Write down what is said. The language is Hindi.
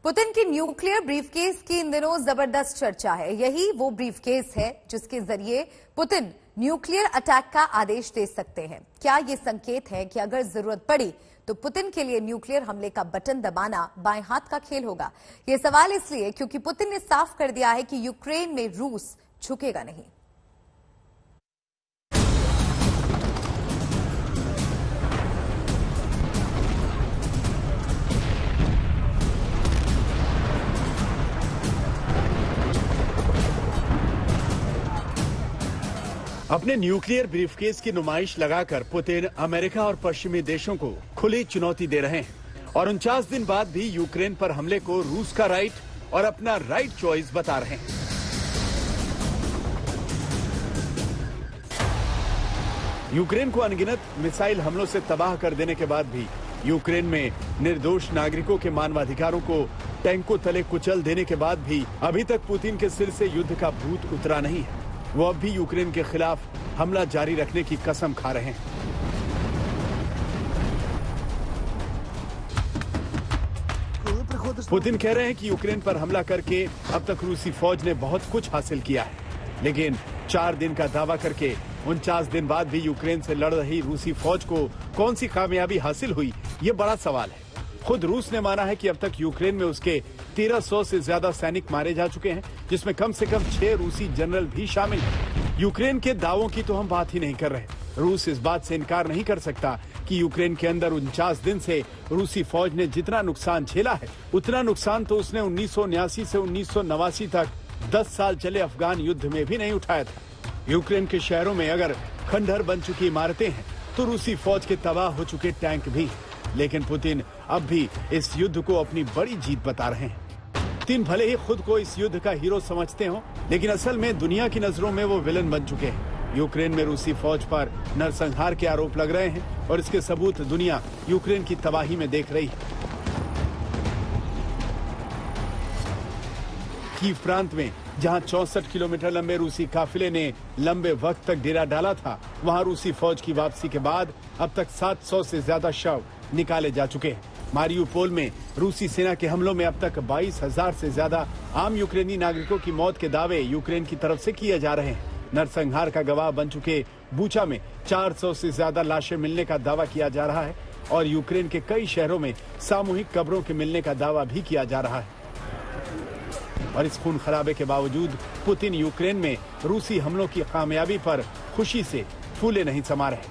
पुतिन की न्यूक्लियर ब्रीफकेस की इन दिनों जबरदस्त चर्चा है। यही वो ब्रीफकेस है जिसके जरिए पुतिन न्यूक्लियर अटैक का आदेश दे सकते हैं। क्या ये संकेत है कि अगर जरूरत पड़ी तो पुतिन के लिए न्यूक्लियर हमले का बटन दबाना बाएं हाथ का खेल होगा? ये सवाल इसलिए क्योंकि पुतिन ने साफ कर दिया है कि यूक्रेन में रूस झुकेगा नहीं। अपने न्यूक्लियर ब्रीफकेस की नुमाइश लगाकर पुतिन अमेरिका और पश्चिमी देशों को खुली चुनौती दे रहे हैं और 49 दिन बाद भी यूक्रेन पर हमले को रूस का राइट और अपना राइट चॉइस बता रहे हैं। यूक्रेन को अनगिनत मिसाइल हमलों से तबाह कर देने के बाद भी यूक्रेन में निर्दोष नागरिकों के मानवाधिकारों को टैंकों तले कुचल देने के बाद भी अभी तक पुतिन के सिर से युद्ध का भूत उतरा नहीं है। वो अब भी यूक्रेन के खिलाफ हमला जारी रखने की कसम खा रहे हैं। पुतिन कह रहे हैं कि यूक्रेन पर हमला करके अब तक रूसी फौज ने बहुत कुछ हासिल किया है, लेकिन 4 दिन का दावा करके 49 दिन बाद भी यूक्रेन से लड़ रही रूसी फौज को कौन सी कामयाबी हासिल हुई, ये बड़ा सवाल है। खुद रूस ने माना है कि अब तक यूक्रेन में उसके 1300 से ज्यादा सैनिक मारे जा चुके हैं, जिसमें कम से कम 6 रूसी जनरल भी शामिल हैं। यूक्रेन के दावों की तो हम बात ही नहीं कर रहे। रूस इस बात से इनकार नहीं कर सकता कि यूक्रेन के अंदर 49 दिन से रूसी फौज ने जितना नुकसान झेला है, उतना नुकसान तो उसने 1979 से 1989 तक 10 साल चले अफगान युद्ध में भी नहीं उठाया था। यूक्रेन के शहरों में अगर खंडहर बन चुकी इमारतें हैं, तो रूसी फौज के तबाह हो चुके टैंक भी हैं। लेकिन पुतिन अब भी इस युद्ध को अपनी बड़ी जीत बता रहे हैं। पुतिन भले ही खुद को इस युद्ध का हीरो समझते हो, लेकिन असल में दुनिया की नजरों में वो विलन बन चुके हैं। यूक्रेन में रूसी फौज पर नरसंहार के आरोप लग रहे हैं और इसके सबूत दुनिया यूक्रेन की तबाही में देख रही है। कीव प्रांत में जहां 64 किलोमीटर लंबे रूसी काफिले ने लंबे वक्त तक डेरा डाला था, वहां रूसी फौज की वापसी के बाद अब तक 700 से ज्यादा शव निकाले जा चुके हैं। मारियुपोल में रूसी सेना के हमलों में अब तक 22,000 से ज्यादा आम यूक्रेनी नागरिकों की मौत के दावे यूक्रेन की तरफ से किए जा रहे हैं। नरसंहार का गवाह बन चुके बूचा में 400 से ज्यादा लाशें मिलने का दावा किया जा रहा है और यूक्रेन के कई शहरों में सामूहिक कब्रों के मिलने का दावा भी किया जा रहा है। और इस खून खराबे के बावजूद पुतिन यूक्रेन में रूसी हमलों की कामयाबी पर खुशी से फूले नहीं समा रहे।